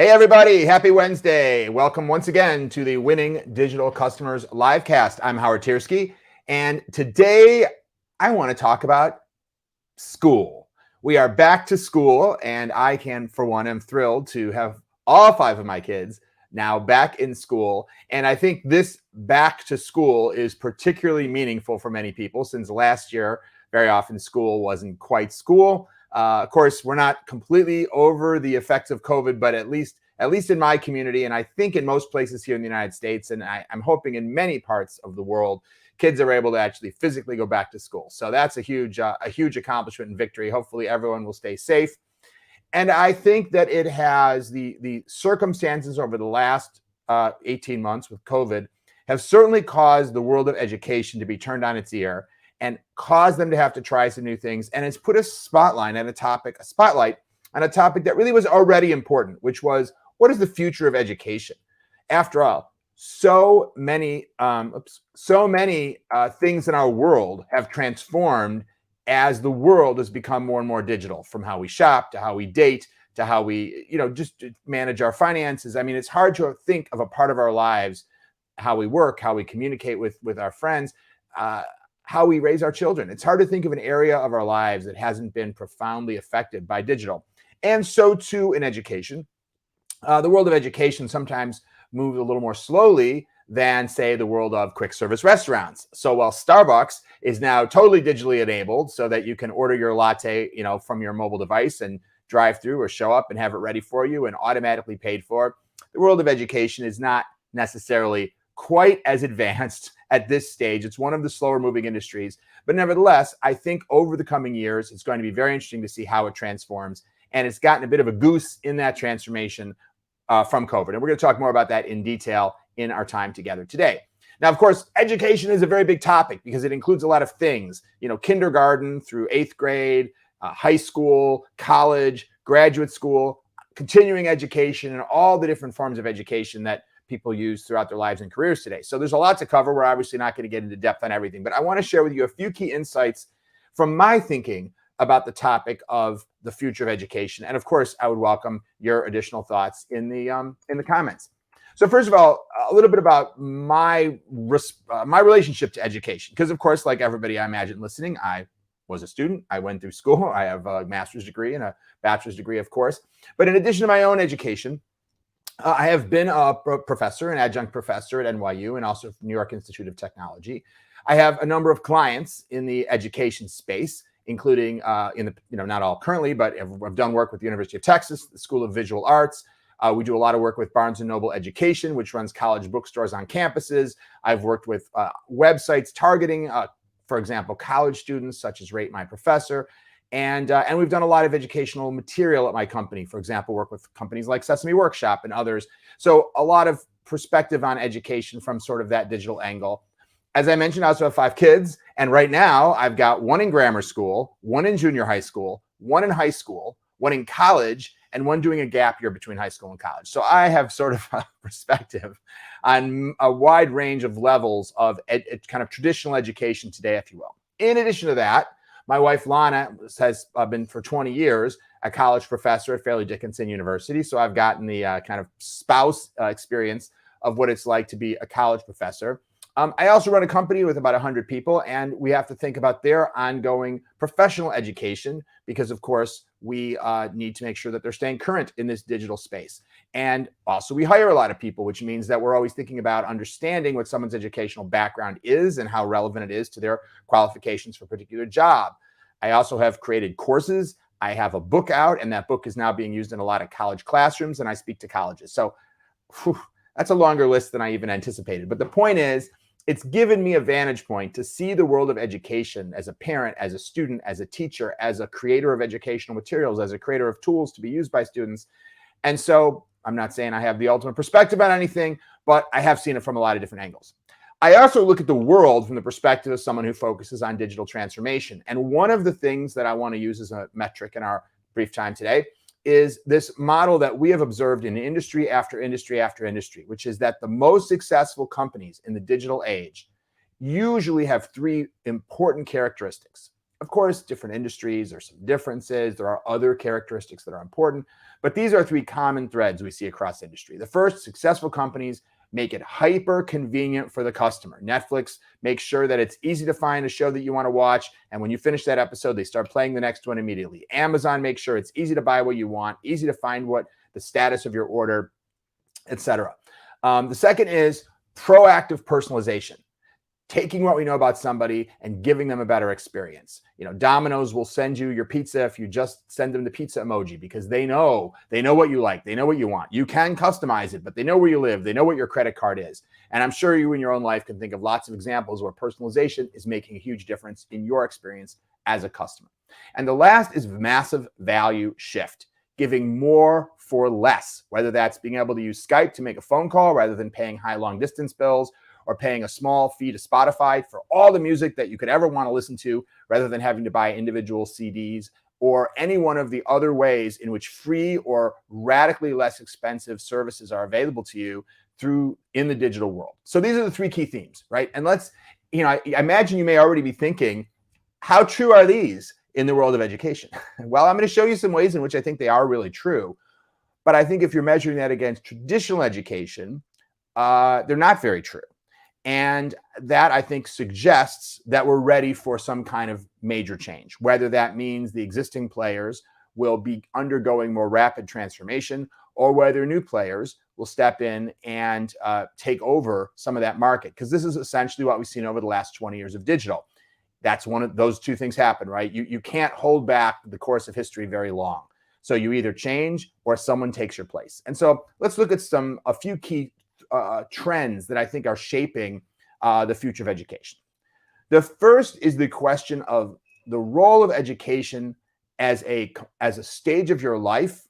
Hey everybody, happy Wednesday. Welcome once again to the Winning Digital Customers Livecast. I'm Howard Tiersky, and today I want to talk about school. We are back to school, and I can, for one, am thrilled to have all 5 of my kids now back in school. And I think this back to school is particularly meaningful for many people since last year, very often school wasn't quite school. Of course, we're not completely over the effects of COVID, but at least in my community, and I think in most places here in the United States, and I'm hoping in many parts of the world, kids are able to actually physically go back to school. So that's a huge accomplishment and victory. Hopefully, everyone will stay safe. And I think that it has the circumstances over the last 18 months with COVID have certainly caused the world of education to be turned on its ear and caused them to have to try some new things. And it's put a spotlight on a topic that really was already important, which was, what is the future of education? After all, so many things in our world have transformed as the world has become more and more digital, from how we shop to how we date to how we, just manage our finances. I mean, it's hard to think of a part of our lives, how we work, how we communicate with our friends, how we raise our children. It's hard to think of an area of our lives that hasn't been profoundly affected by digital. And so too in education. The world of education sometimes moves a little more slowly than, say, the world of quick service restaurants. So while Starbucks is now totally digitally enabled so that you can order your latte, from your mobile device and drive through or show up and have it ready for you and automatically paid for, the world of education is not necessarily quite as advanced at this stage. It's one of the slower moving industries, but nevertheless, I think over the coming years, it's going to be very interesting to see how it transforms. And it's gotten a bit of a goose in that transformation from COVID. And we're going to talk more about that in detail in our time together today. Now, of course, education is a very big topic because it includes a lot of things, kindergarten through 8th grade, high school, college, graduate school, continuing education, and all the different forms of education that people use throughout their lives and careers today. So there's a lot to cover. We're obviously not going to get into depth on everything, but I want to share with you a few key insights from my thinking about the topic of the future of education. And of course, I would welcome your additional thoughts in the comments. So first of all, a little bit about my relationship to education, because of course, like everybody I imagine listening, I was a student. I went through school. I have a master's degree and a bachelor's degree, of course. But in addition to my own education, I have been a professor, an adjunct professor at NYU and also New York Institute of Technology. I have a number of clients in the education space, including not all currently, but I've done work with the University of Texas, the School of Visual Arts. We do a lot of work with Barnes & Noble Education, which runs college bookstores on campuses. I've worked with websites targeting, for example, college students, such as Rate My Professor. And we've done a lot of educational material at my company. For example, work with companies like Sesame Workshop and others. So a lot of perspective on education from sort of that digital angle. As I mentioned, I also have 5 kids. And right now I've got 1 in grammar school, 1 in junior high school, 1 in high school, 1 in college, and 1 doing a gap year between high school and college. So I have sort of a perspective on a wide range of levels of kind of traditional education today, if you will. In addition to that, my wife, Lana, has been for 20 years a college professor at Fairleigh Dickinson University. So I've gotten the kind of spouse experience of what it's like to be a college professor. I also run a company with about 100 people, and we have to think about their ongoing professional education because, of course, we need to make sure that they're staying current in this digital space. And also, we hire a lot of people, which means that we're always thinking about understanding what someone's educational background is and how relevant it is to their qualifications for a particular job. I also have created courses. I have a book out, and that book is now being used in a lot of college classrooms, and I speak to colleges. So that's a longer list than I even anticipated. But the point is, it's given me a vantage point to see the world of education as a parent, as a student, as a teacher, as a creator of educational materials, as a creator of tools to be used by students. And so I'm not saying I have the ultimate perspective on anything, but I have seen it from a lot of different angles. I also look at the world from the perspective of someone who focuses on digital transformation. And one of the things that I want to use as a metric in our brief time today is this model that we have observed in industry after industry after industry, which is that the most successful companies in the digital age usually have 3 important characteristics. Of course, different industries, there's some differences. There are other characteristics that are important, but these are three common threads we see across industry. The first, successful companies make it hyper convenient for the customer. Netflix makes sure that it's easy to find a show that you want to watch. And when you finish that episode, they start playing the next one immediately. Amazon makes sure it's easy to buy what you want, easy to find what the status of your order, etc. The second is proactive personalization, taking what we know about somebody and giving them a better experience. Domino's will send you your pizza if you just send them the pizza emoji, because they know what you like, they know what you want. You can customize it, but they know where you live, they know what your credit card is. And I'm sure you in your own life can think of lots of examples where personalization is making a huge difference in your experience as a customer. And the last is massive value shift, giving more for less, whether that's being able to use Skype to make a phone call rather than paying high long distance bills, or paying a small fee to Spotify for all the music that you could ever want to listen to, rather than having to buy individual CDs, or any one of the other ways in which free or radically less expensive services are available to you in the digital world. So these are the three key themes, right? And I imagine you may already be thinking, how true are these in the world of education? Well, I'm going to show you some ways in which I think they are really true. But I think if you're measuring that against traditional education, they're not very true. And that, I think, suggests that we're ready for some kind of major change, whether that means the existing players will be undergoing more rapid transformation, or whether new players will step in and take over some of that market. Because this is essentially what we've seen over the last 20 years of digital. That's one of those two things happen, right? You can't hold back the course of history very long. So you either change or someone takes your place. And so let's look at a few key trends that I think are shaping the future of education. The first is the question of the role of education as a stage of your life,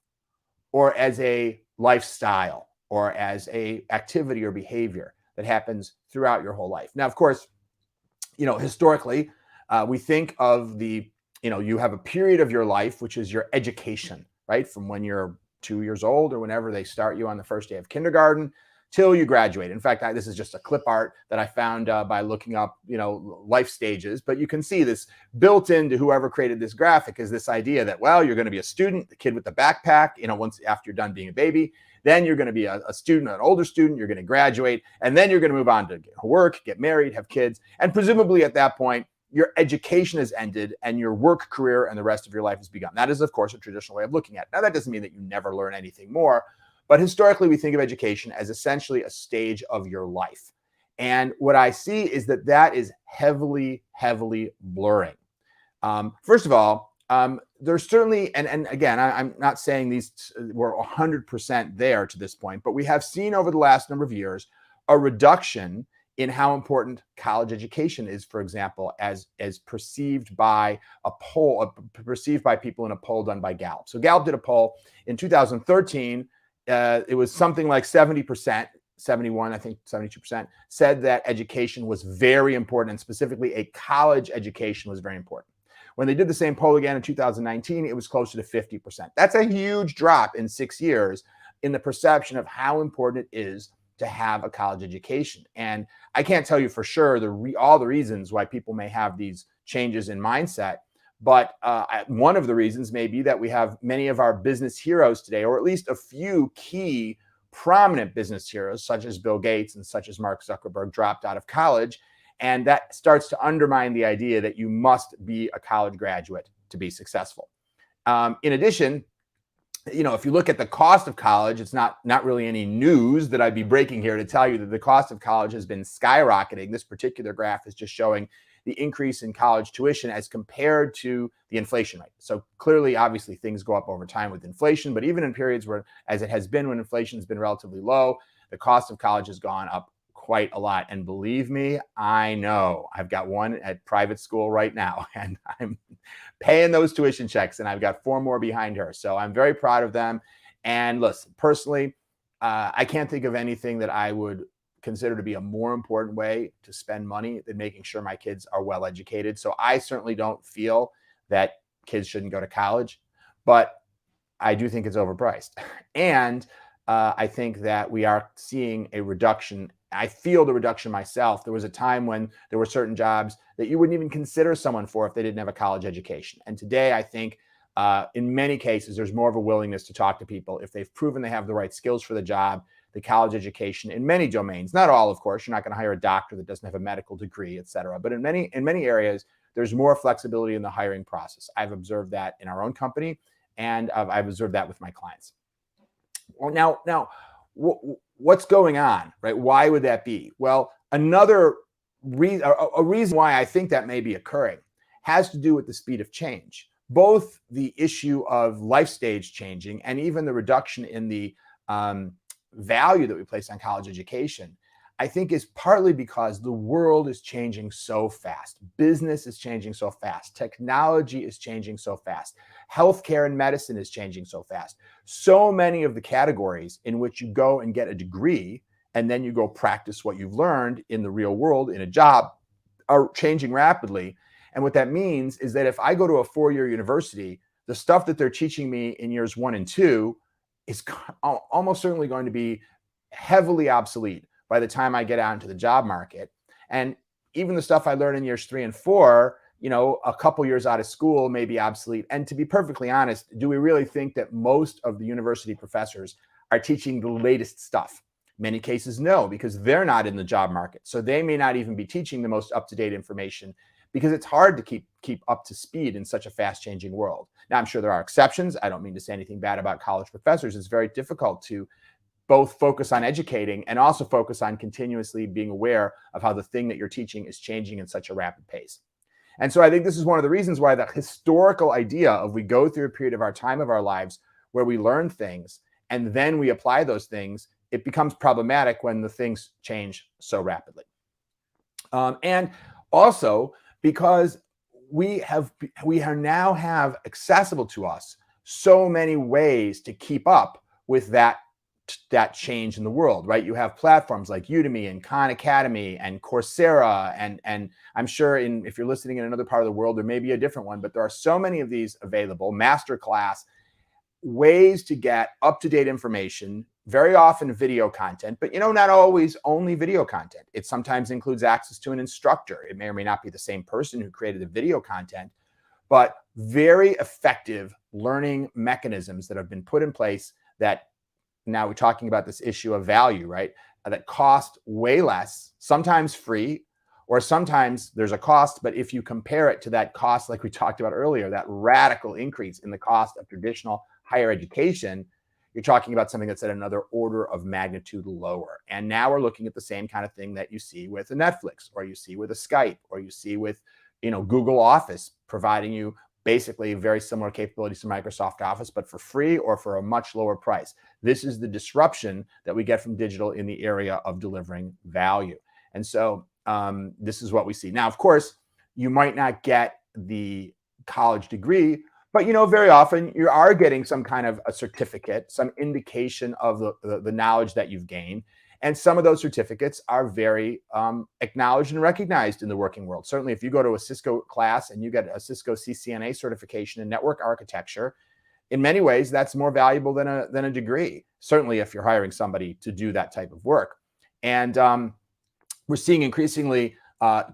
or as a lifestyle, or as a activity or behavior that happens throughout your whole life. Now, of course, historically, we think of you have a period of your life, which is your education, right? From when you're 2 years old, or whenever they start you on the first day of kindergarten, till you graduate. In fact, this is just a clip art that I found by looking up, life stages. But you can see this built into whoever created this graphic is this idea that, well, you're going to be a student, the kid with the backpack, once after you're done being a baby. Then you're going to be a student, an older student. You're going to graduate, and then you're going to move on to work, get married, have kids, and presumably at that point, your education has ended and your work career and the rest of your life has begun. That is, of course, a traditional way of looking at it. Now, that doesn't mean that you never learn anything more. But historically, we think of education as essentially a stage of your life. And what I see is that is heavily, heavily blurring. First of all, there's certainly, and again, I'm not saying we're 100% there to this point, but we have seen over the last number of years a reduction in how important college education is, for example, as perceived by perceived by people in a poll done by Gallup. So Gallup did a poll in 2013. It was something like 70%, 71, I think 72%, said that education was very important, and specifically a college education was very important. When they did the same poll again in 2019, it was closer to 50%. That's a huge drop in 6 years in the perception of how important it is to have a college education. And I can't tell you for sure all the reasons why people may have these changes in mindset. But one of the reasons may be that we have many of our business heroes today, or at least a few key prominent business heroes, such as Bill Gates and such as Mark Zuckerberg, dropped out of college. And that starts to undermine the idea that you must be a college graduate to be successful. In addition, if you look at the cost of college, it's not really any news that I'd be breaking here to tell you that the cost of college has been skyrocketing. This particular graph is just showing the increase in college tuition as compared to the inflation rate. So clearly, obviously, things go up over time with inflation, but even in periods where, as it has been when inflation has been relatively low, the cost of college has gone up quite a lot. And believe me, I know. I've got one at private school right now, and I'm paying those tuition checks, and I've got 4 more behind her. So I'm very proud of them. And listen, personally, I can't think of anything that I would consider to be a more important way to spend money than making sure my kids are well educated. So I certainly don't feel that kids shouldn't go to college, but I do think it's overpriced. And I think that we are seeing a reduction I feel the reduction myself. There was a time when there were certain jobs that you wouldn't even consider someone for if they didn't have a college education. And today, I think in many cases, there's more of a willingness to talk to people if they've proven they have the right skills for the job, the college education in many domains. Not all, of course. You're not going to hire a doctor that doesn't have a medical degree, et cetera. But in many areas, there's more flexibility in the hiring process. I've observed that in our own company, and I've observed that with my clients. Well, now, what's going on, right? Why would that be? Well, another reason, a reason why I think that may be occurring, has to do with the speed of change. Both the issue of life stage changing and even the reduction in the value that we place on college education, I think is partly because the world is changing so fast. Business is changing so fast. Technology is changing so fast. Healthcare and medicine is changing so fast. So many of the categories in which you go and get a degree and then you go practice what you've learned in the real world in a job are changing rapidly. And what that means is that if I go to a 4-year university, the stuff that they're teaching me in years 1 and 2 is almost certainly going to be heavily obsolete by the time I get out into the job market. And even the stuff I learned in years 3 and 4, a couple years out of school may be obsolete. And to be perfectly honest, do we really think that most of the university professors are teaching the latest stuff? Many cases, no, because they're not in the job market. So they may not even be teaching the most up-to-date information, because it's hard to keep up to speed in such a fast-changing world. Now, I'm sure there are exceptions. I don't mean to say anything bad about college professors. It's very difficult to both focus on educating and also focus on continuously being aware of how the thing that you're teaching is changing in such a rapid pace. And so I think this is one of the reasons why the historical idea of we go through a period of our time of our lives where we learn things and then we apply those things, it becomes problematic when the things change so rapidly. And also because we now have accessible to us so many ways to keep up with that change in the world, right? You have platforms like Udemy and Khan Academy and Coursera, and I'm sure if you're listening in another part of the world, there may be a different one, but there are so many of these available, masterclass, ways to get up-to-date information, very often video content, but not always only video content. It sometimes includes access to an instructor. It may or may not be the same person who created the video content, but very effective learning mechanisms that have been put in place that now we're talking about this issue of value, right? That cost way less, sometimes free, or sometimes there's a cost, but if you compare it to that cost, like we talked about earlier, that radical increase in the cost of traditional higher education, you're talking about something that's at another order of magnitude lower. And now we're looking at the same kind of thing that you see with a Netflix, or you see with a Skype, or you see with, Google Office providing you basically very similar capabilities to Microsoft Office, but for free or for a much lower price. This is the disruption that we get from digital in the area of delivering value. And so this is what we see. Now, of course, you might not get the college degree, but very often you are getting some kind of a certificate, some indication of the knowledge that you've gained. And some of those certificates are very acknowledged and recognized in the working world. Certainly, if you go to a Cisco class and you get a Cisco CCNA certification in network architecture, in many ways, that's more valuable than a degree, certainly if you're hiring somebody to do that type of work. And we're seeing increasingly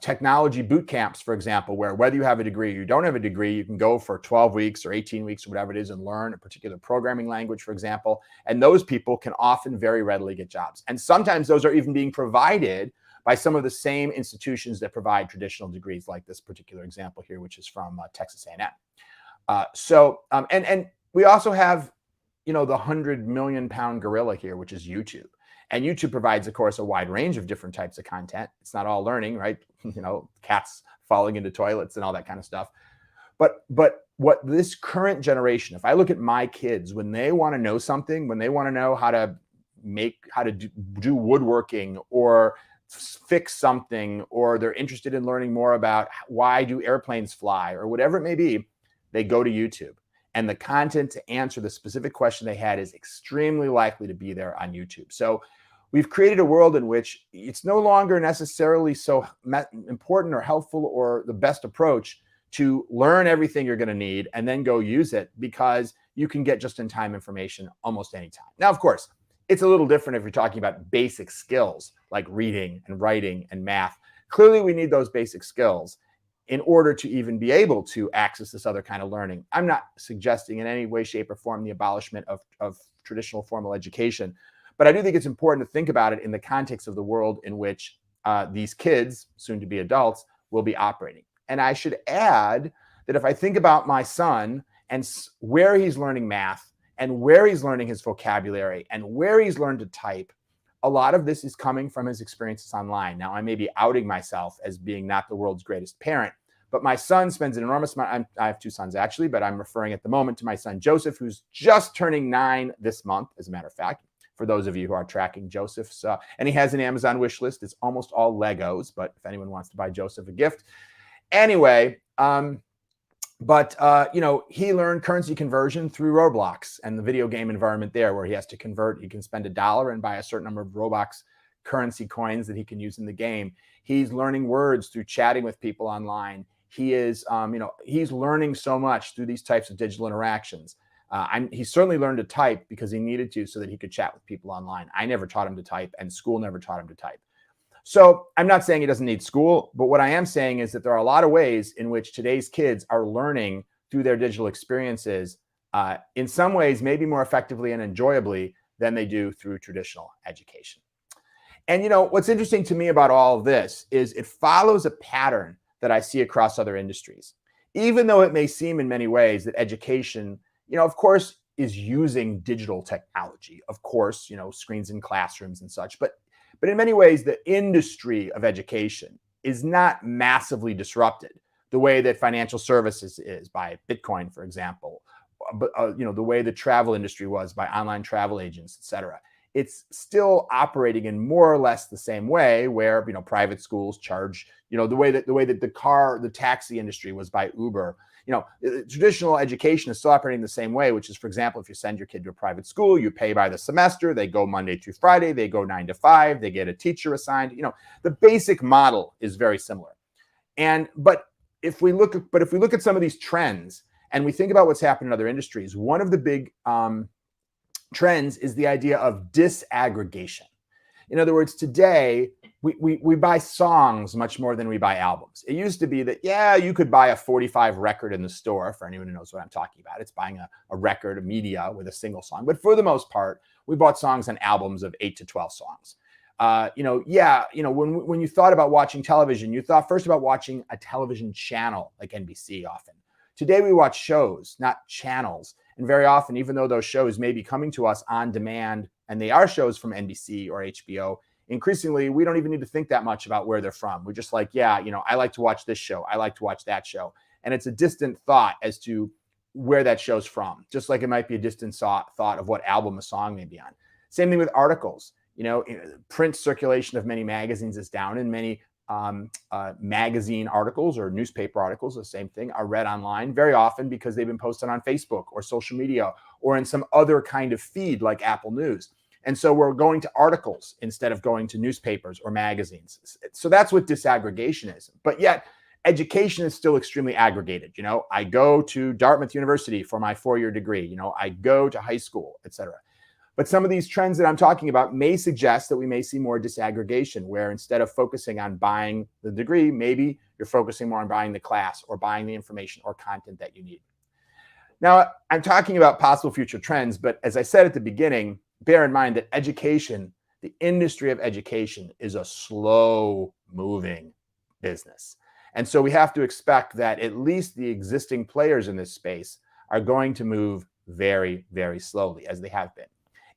technology boot camps, for example, where whether you have a degree or you don't have a degree, you can go for 12 weeks or 18 weeks or whatever it is and learn a particular programming language, for example. And those people can often very readily get jobs. And sometimes those are even being provided by some of the same institutions that provide traditional degrees, like this particular example here, which is from Texas A&M. And we also have, the 100 million pound gorilla here, which is YouTube. And YouTube provides, of course, a wide range of different types of content. It's not all learning, right? Cats falling into toilets and all that kind of stuff. But what this current generation, if I look at my kids, when they want to know something, when they want to know how to do woodworking or fix something, or they're interested in learning more about why do airplanes fly or whatever it may be, they go to YouTube. And the content to answer the specific question they had is extremely likely to be there on YouTube. So we've created a world in which it's no longer necessarily so important or helpful or the best approach to learn everything you're going to need and then go use it, because you can get just-in-time information almost anytime. Now, of course, It's a little different if you're talking about basic skills like reading and writing and math. Clearly, we need those basic skills in order to even be able to access this other kind of learning. I'm not suggesting in any way, shape, or form the abolishment of traditional formal education, but I do think it's important to think about it in the context of the world in which these kids, soon to be adults, will be operating. And I should add that if I think about my son and where he's learning math and where he's learning his vocabulary and where he's learned to type, a lot of this is coming from his experiences online. Now, I may be outing myself as being not the world's greatest parent, but my son spends an enormous amount. I have two sons actually, but I'm referring at the moment to my son Joseph, who's just turning 9 this month, as a matter of fact, for those of you who are tracking Joseph's. And he has an Amazon wish list. It's almost all Legos, but if anyone wants to buy Joseph a gift. Anyway, he learned currency conversion through Roblox and the video game environment there, where he has to convert. He can spend $1 and buy a certain number of Roblox currency coins that he can use in the game. He's learning words through chatting with people online. He is, he's learning so much through these types of digital interactions. He certainly learned to type because he needed to so that he could chat with people online. I never taught him to type, and school never taught him to type. So I'm not saying he doesn't need school, but what I am saying is that there are a lot of ways in which today's kids are learning through their digital experiences, in some ways, maybe more effectively and enjoyably than they do through traditional education. And what's interesting to me about all of this is it follows a pattern that I see across other industries. Even though it may seem in many ways that education, of course, is using digital technology, of course, screens in classrooms and such, but in many ways, the industry of education is not massively disrupted the way that financial services is by Bitcoin, for example, but the way the travel industry was by online travel agents, et cetera. It's still operating in more or less the same way, where private schools charge, the way that the taxi industry was by Uber. Traditional education is still operating the same way, which is, for example, if you send your kid to a private school, you pay by the semester, they go Monday through Friday, they go 9 to 5, they get a teacher assigned. The basic model is very similar. But if we look at some of these trends and we think about what's happened in other industries, one of the big trends is the idea of disaggregation. In other words, today, we buy songs much more than we buy albums. It used to be that, you could buy a 45 record in the store, for anyone who knows what I'm talking about. It's buying a record, a media with a single song. But for the most part, we bought songs on albums of 8 to 12 songs. When you thought about watching television, you thought first about watching a television channel like NBC often. Today, we watch shows, not channels. And very often, even though those shows may be coming to us on demand, and they are shows from NBC or HBO, increasingly, we don't even need to think that much about where they're from. We're just like, I like to watch this show. I like to watch that show. And it's a distant thought as to where that show's from, just like it might be a distant thought of what album a song may be on. Same thing with articles. Print circulation of many magazines is down, and many magazine articles or newspaper articles, the same thing, are read online very often because they've been posted on Facebook or social media or in some other kind of feed like Apple News. And so we're going to articles instead of going to newspapers or magazines. So that's what disaggregation is. But yet, education is still extremely aggregated. I go to Dartmouth University for my 4-year degree. I go to high school, et cetera. But some of these trends that I'm talking about may suggest that we may see more disaggregation, where instead of focusing on buying the degree, maybe you're focusing more on buying the class or buying the information or content that you need. Now, I'm talking about possible future trends, but as I said at the beginning, bear in mind that education, the industry of education, is a slow-moving business. And so we have to expect that at least the existing players in this space are going to move very, very slowly, as they have been.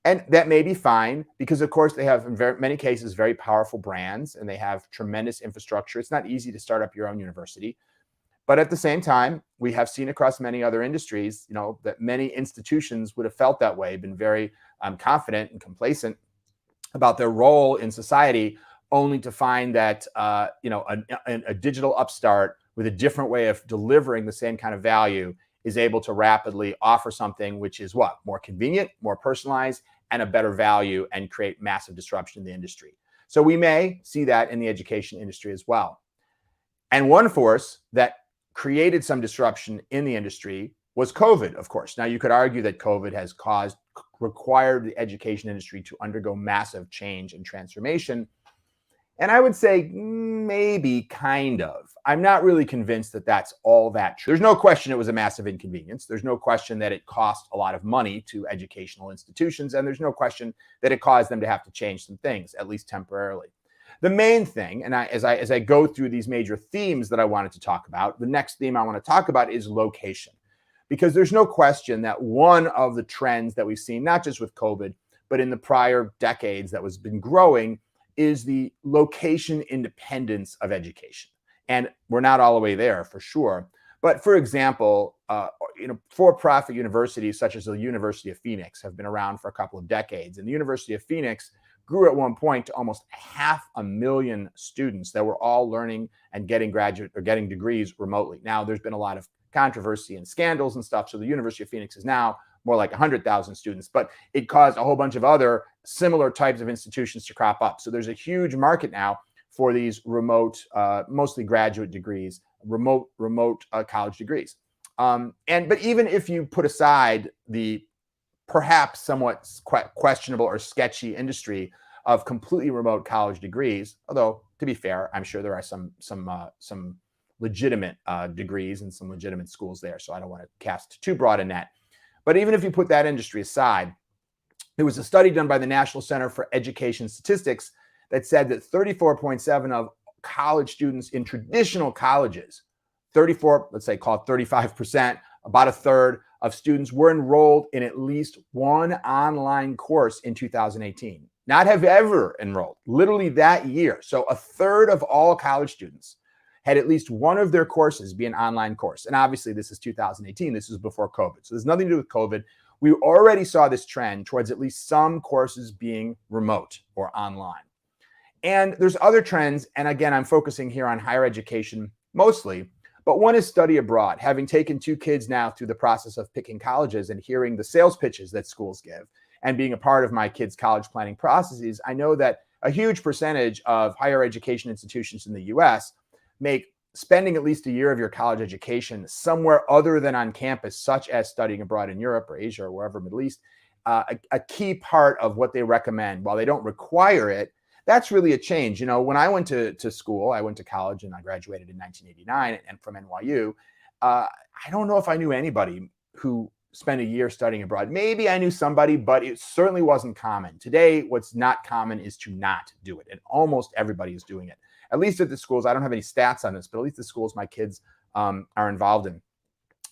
And that may be fine because, of course, they have, in many cases, very powerful brands and they have tremendous infrastructure. It's not easy to start up your own university. But at the same time, we have seen across many other industries, that many institutions would have felt that way, been very confident and complacent about their role in society, only to find that, a digital upstart with a different way of delivering the same kind of value is able to rapidly offer something which is more convenient, more personalized, and a better value, and create massive disruption in the industry. So we may see that in the education industry as well. And one force that created some disruption in the industry was COVID, of course. Now, you could argue that COVID has caused required the education industry to undergo massive change and transformation. And I would say maybe kind of. I'm not really convinced that that's all that true. There's no question it was a massive inconvenience. There's no question that it cost a lot of money to educational institutions. And there's no question that it caused them to have to change some things, at least temporarily. The main thing, and as I go through these major themes that I wanted to talk about, the next theme I want to talk about is location. Because there's no question that one of the trends that we've seen, not just with COVID, but in the prior decades that was been growing, is the location independence of education. And we're not all the way there for sure. But for example, for-profit universities such as the University of Phoenix have been around for a couple of decades. And the University of Phoenix grew at one point to almost 500,000 students that were all learning and getting graduate or getting degrees remotely. Now, there's been a lot of controversy and scandals and stuff. So the University of Phoenix is now more like 100,000 students, but it caused a whole bunch of other similar types of institutions to crop up. So there's a huge market now for these remote, mostly graduate degrees, remote college degrees. But even if you put aside the perhaps somewhat questionable or sketchy industry of completely remote college degrees, although to be fair, I'm sure there are some legitimate degrees and some legitimate schools there. So I don't want to cast too broad a net. But even if you put that industry aside, there was a study done by the National Center for Education Statistics that said that 34.7% of college students in traditional colleges, 34, let's say call it 35%, about a third of students were enrolled in at least one online course in 2018. Not have ever enrolled, literally that year. So a third of all college students had at least one of their courses be an online course. And obviously this is 2018, this is before COVID. So there's nothing to do with COVID. We already saw this trend towards at least some courses being remote or online. And there's other trends. And again, I'm focusing here on higher education mostly, but one is study abroad. Having taken two kids now through the process of picking colleges and hearing the sales pitches that schools give and being a part of my kids' college planning processes, I know that a huge percentage of higher education institutions in the US make spending at least a year of your college education somewhere other than on campus, such as studying abroad in Europe or Asia or wherever, Middle East, a key part of what they recommend. While they don't require it, that's really a change. You know, when I went to school, I went to college and I graduated in 1989 and from NYU. I don't know if I knew anybody who spent a year studying abroad. Maybe I knew somebody, but it certainly wasn't common. Today, what's not common is to not do it. And almost everybody is doing it. At least at the schools, I don't have any stats on this, but at least the schools my kids are involved in.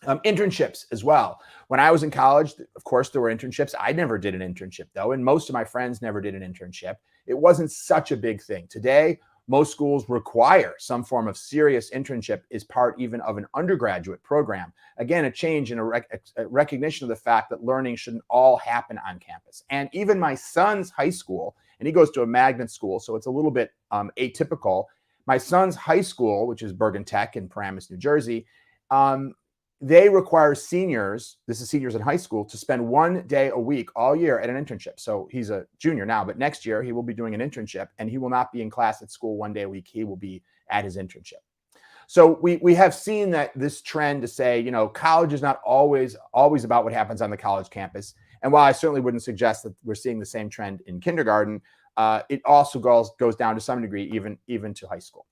Internships as well. When I was in college, of course, there were internships. I never did an internship, though, and most of my friends never did an internship. It wasn't such a big thing. Today, most schools require some form of serious internship as part even of an undergraduate program. Again, a change in a recognition of the fact that learning shouldn't all happen on campus. And even my son's high school, and he goes to a magnet school, so it's a little bit atypical. My son's high school, which is Bergen Tech in Paramus, New Jersey, they require seniors, this is seniors in high school, to spend 1 day a week all year at an internship. So he's a junior now, but next year he will be doing an internship and he will not be in class at school 1 day a week. He will be at his internship. So we have seen that this trend to say, you know, college is not always about what happens on the college campus. And while I certainly wouldn't suggest that we're seeing the same trend in kindergarten, it also goes down to some degree, even to high school.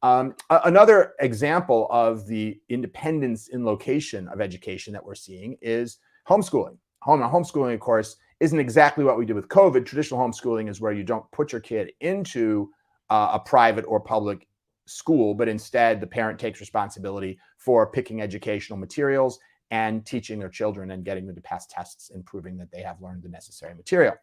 Another example of the independence in location of education that we're seeing is homeschooling. Homeschooling, of course, isn't exactly what we did with COVID. Traditional homeschooling is where you don't put your kid into a private or public school, but instead the parent takes responsibility for picking educational materials and teaching their children and getting them to pass tests and proving that they have learned the necessary material.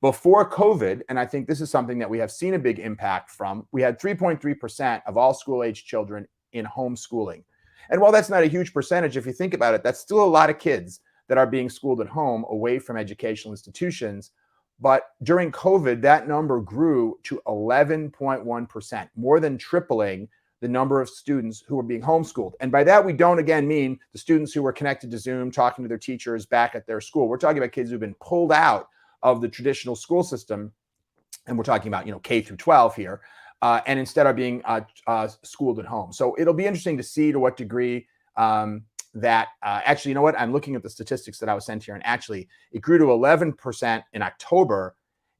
Before COVID, and I think this is something that we have seen a big impact from, we had 3.3% of all school-age children in homeschooling. And while that's not a huge percentage, if you think about it, that's still a lot of kids that are being schooled at home away from educational institutions. But during COVID, that number grew to 11.1%, more than tripling the number of students who were being homeschooled. And by that, we don't, again, mean the students who were connected to Zoom, talking to their teachers back at their school. We're talking about kids who've been pulled out of the traditional school system, and we're talking about, you know, K through 12 here, and instead are being schooled at home. So it'll be interesting to see to what degree that actually, you know what? I'm looking at the statistics that I was sent here, and actually, it grew to 11% in October,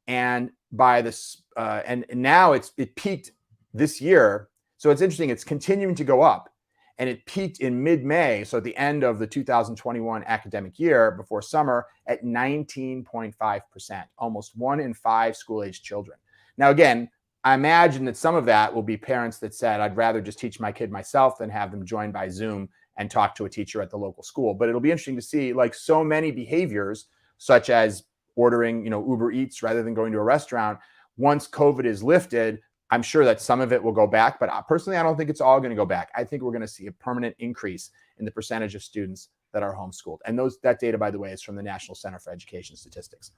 and by this, and now it peaked this year. So it's interesting; it's continuing to go up, and it peaked in mid-May, so at the end of the 2021 academic year before summer, at 19.5%, almost 1 in 5 school-aged children. Now, again, I imagine that some of that will be parents that said, I'd rather just teach my kid myself than have them join by Zoom and talk to a teacher at the local school. But it'll be interesting to see, like so many behaviors, such as ordering, Uber Eats rather than going to a restaurant. Once COVID is lifted, I'm sure that some of it will go back, but personally, I don't think it's all going to go back. I think we're going to see a permanent increase in the percentage of students that are homeschooled. And that data, by the way, is from the National Center for Education Statistics.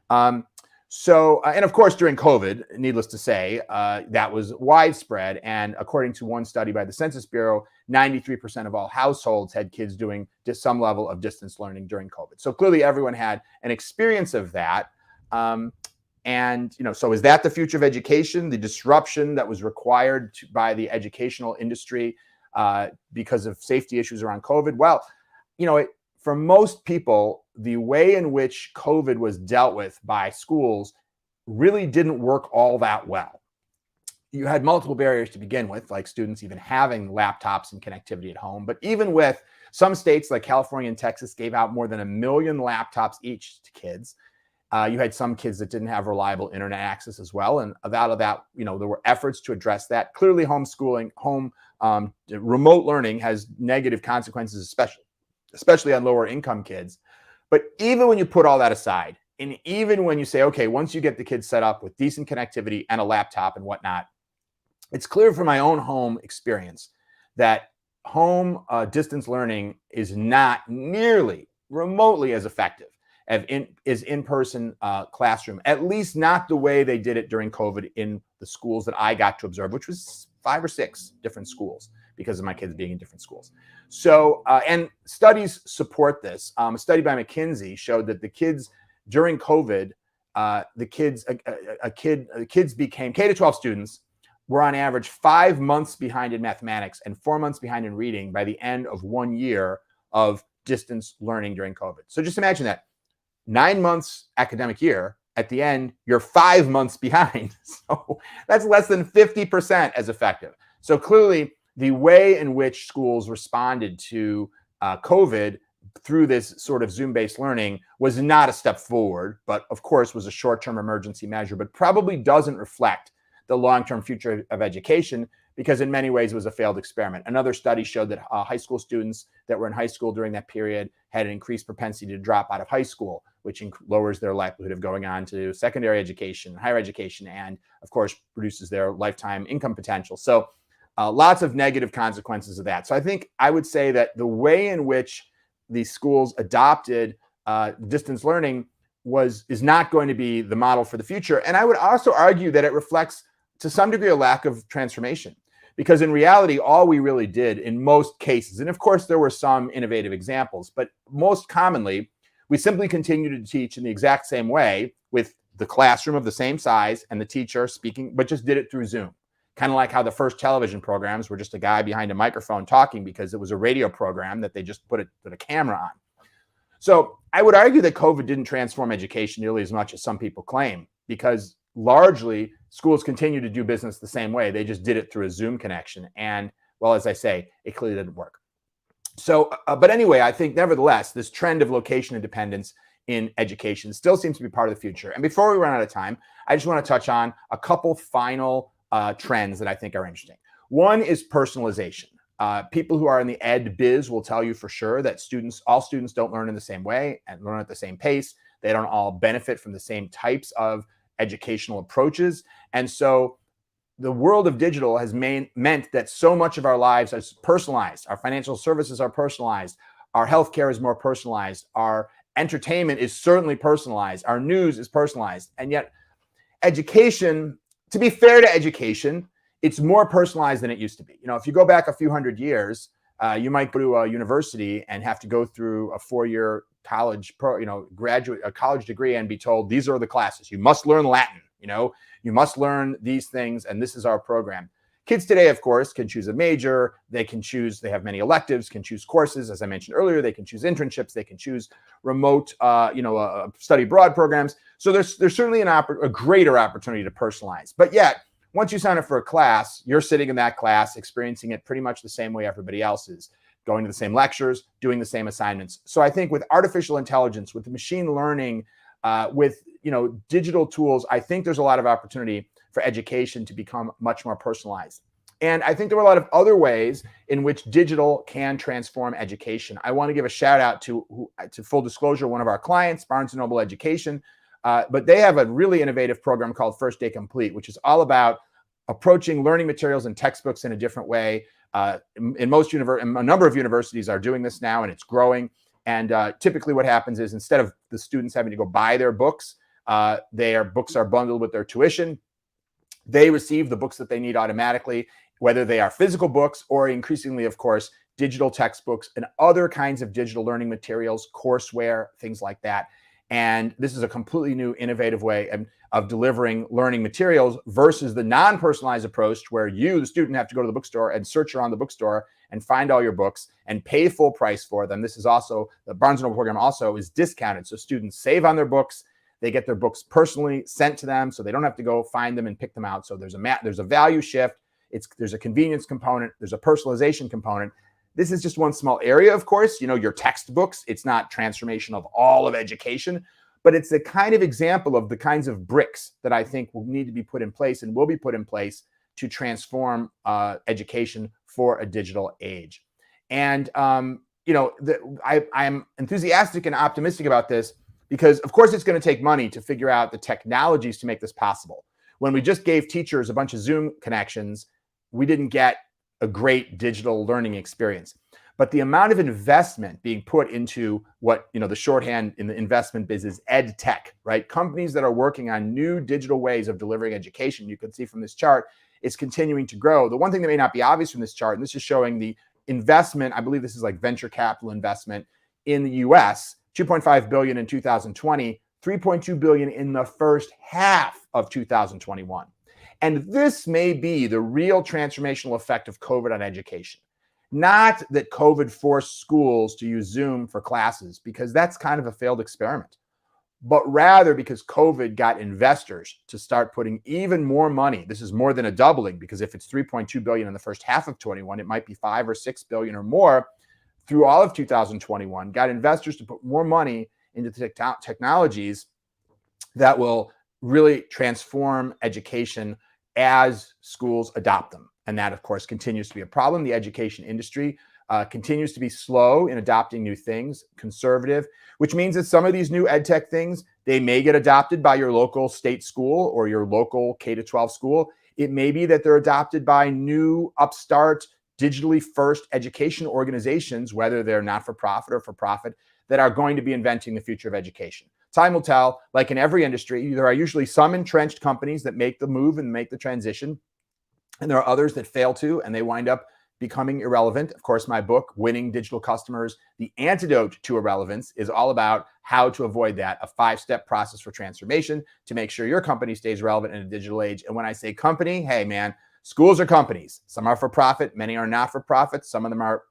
And of course, during COVID, needless to say, that was widespread. And according to one study by the Census Bureau, 93% of all households had kids doing some level of distance learning during COVID. So clearly everyone had an experience of that. So is that the future of education, the disruption that was required by the educational industry because of safety issues around COVID? Well, for most people, the way in which COVID was dealt with by schools really didn't work all that well. You had multiple barriers to begin with, like students even having laptops and connectivity at home. But even with some states like California and Texas gave out more than 1 million laptops each to kids. You had some kids that didn't have reliable internet access as well. And out of that, there were efforts to address that. Clearly, homeschooling, remote learning has negative consequences, especially on lower income kids. But even when you put all that aside, and even when you say, okay, once you get the kids set up with decent connectivity and a laptop and whatnot, it's clear from my own home experience that home distance learning is not nearly remotely as effective as in-person classroom, at least not the way they did it during COVID in the schools that I got to observe, which was 5 or 6 different schools because of my kids being in different schools. So, and studies support this. A study by McKinsey showed that the kids during COVID, kids became K-12 students were on average 5 months behind in mathematics and 4 months behind in reading by the end of 1 year of distance learning during COVID. So just imagine that 9 months academic year, at the end, you're 5 months behind. So that's less than 50% as effective. So clearly, the way in which schools responded to COVID through this sort of Zoom-based learning was not a step forward, but of course was a short-term emergency measure, but probably doesn't reflect the long-term future of education because in many ways it was a failed experiment. Another study showed that high school students that were in high school during that period had an increased propensity to drop out of high school, which lowers their likelihood of going on to secondary education, higher education, and of course reduces their lifetime income potential. So lots of negative consequences of that. So I think I would say that the way in which the schools adopted distance learning is not going to be the model for the future. And I would also argue that it reflects to some degree a lack of transformation, because in reality, all we really did in most cases, and of course there were some innovative examples, but most commonly, we simply continued to teach in the exact same way with the classroom of the same size and the teacher speaking, but just did it through Zoom. Kind of like how the first television programs were just a guy behind a microphone talking because it was a radio program that they just put a camera on. So I would argue that COVID didn't transform education nearly as much as some people claim, because largely schools continue to do business the same way. They just did it through a Zoom connection. And well, as I say, it clearly didn't work. So, but anyway, I think nevertheless, this trend of location independence in education still seems to be part of the future. And before we run out of time, I just want to touch on a couple final trends that I think are interesting. One is personalization. People who are in the ed biz will tell you for sure that all students don't learn in the same way and learn at the same pace. They don't all benefit from the same types of educational approaches. And so the world of digital has meant that so much of our lives is personalized. Our financial services are personalized. Our healthcare is more personalized. Our entertainment is certainly personalized. Our news is personalized. And yet education, to be fair to education, it's more personalized than it used to be. If you go back a few hundred years, you might go to a university and have to go through a 4-year college a college degree and be told, these are the classes. You must learn Latin, you must learn these things, and this is our program. Kids today, of course, can choose a major. They have many electives, can choose courses. As I mentioned earlier, they can choose internships. They can choose remote, study abroad programs. So there's certainly a greater opportunity to personalize. But yet, once you sign up for a class, you're sitting in that class, experiencing it pretty much the same way everybody else is, going to the same lectures, doing the same assignments. So I think with artificial intelligence, with machine learning, with digital tools, I think there's a lot of opportunity for education to become much more personalized. And I think there are a lot of other ways in which digital can transform education. I want to give a shout out to full disclosure, one of our clients, Barnes & Noble Education, but they have a really innovative program called First Day Complete, which is all about approaching learning materials and textbooks in a different way. A number of universities are doing this now, and it's growing. And typically what happens is, instead of the students having to go buy their books are bundled with their tuition. They receive the books that they need automatically, whether they are physical books or increasingly, of course, digital textbooks and other kinds of digital learning materials, courseware, things like that. And this is a completely new, innovative way of delivering learning materials versus the non-personalized approach where you, the student, have to go to the bookstore and search around the bookstore and find all your books and pay full price for them. This is also, the Barnes & Noble program also is discounted. So students save on their books. They get their books personally sent to them, so they don't have to go find them and pick them out. So there's a value shift. There's a convenience component. There's a personalization component. This is just one small area, of course. Your textbooks, it's not transformation of all of education, but it's a kind of example of the kinds of bricks that I think will need to be put in place and will be put in place to transform education for a digital age. And I'm enthusiastic and optimistic about this because, of course, it's going to take money to figure out the technologies to make this possible. When we just gave teachers a bunch of Zoom connections, we didn't get a great digital learning experience. But the amount of investment being put into what, the shorthand in the investment biz is ed tech, right? Companies that are working on new digital ways of delivering education, you can see from this chart, is continuing to grow. The one thing that may not be obvious from this chart, and this is showing the investment, I believe this is like venture capital investment in the US, 2.5 billion in 2020, 3.2 billion in the first half of 2021. And this may be the real transformational effect of COVID on education. Not that COVID forced schools to use Zoom for classes, because that's kind of a failed experiment, but rather because COVID got investors to start putting even more money. This is more than a doubling, because if it's 3.2 billion in the first half of 21, it might be 5 or 6 billion or more through all of 2021, got investors to put more money into technologies that will really transform education as schools adopt them. And that, of course, continues to be a problem. The education industry continues to be slow in adopting new things, conservative, which means that some of these new ed tech things, they may get adopted by your local state school or your local K-12 school. It may be that they're adopted by new upstart, digitally first education organizations, whether they're not-for-profit or for-profit, that are going to be inventing the future of education. Time will tell. Like in every industry, there are usually some entrenched companies that make the move and make the transition, and there are others that fail to, and they wind up becoming irrelevant. Of course, my book, Winning Digital Customers, The Antidote to Irrelevance, is all about how to avoid that, a 5-step process for transformation to make sure your company stays relevant in a digital age. And when I say company, hey, man, schools are companies. Some are for profit, many are not for profit. Some of them are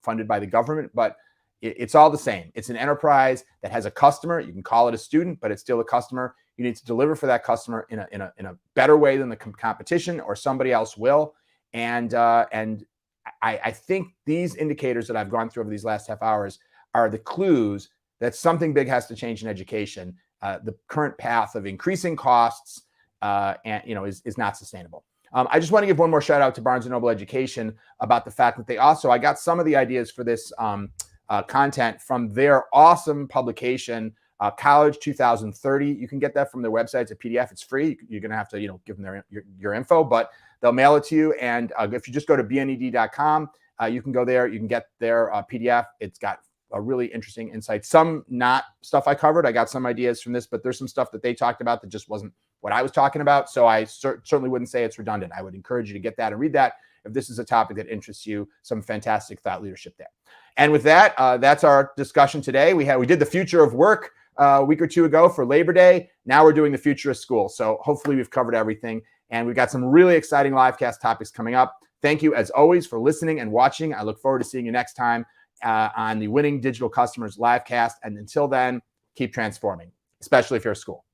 funded by the government, but it's all the same. It's an enterprise that has a customer. You can call it a student, but it's still a customer. You need to deliver for that customer in a better way than the competition or somebody else will. And I think these indicators that I've gone through over these last half hours are the clues that something big has to change in education. The current path of increasing costs is not sustainable. I just want to give one more shout out to Barnes & Noble Education about the fact that I got some of the ideas for this content from their awesome publication, College 2030. You can get that from their website. It's a PDF. It's free. You're going to have to, give them your info, but they'll mail it to you. And if you just go to bned.com, you can go there. You can get their PDF. It's got a really interesting insight. Some not stuff I covered. I got some ideas from this, but there's some stuff that they talked about that just wasn't what I was talking about. So I certainly wouldn't say it's redundant. I would encourage you to get that and read that if this is a topic that interests you. Some fantastic thought leadership there. And with that, that's our discussion today. We did the future of work a week or two ago for Labor Day. Now we're doing the future of school. So hopefully we've covered everything. And we've got some really exciting livecast topics coming up. Thank you, as always, for listening and watching. I look forward to seeing you next time on the Winning Digital Customers livecast. And until then, keep transforming, especially if you're a school.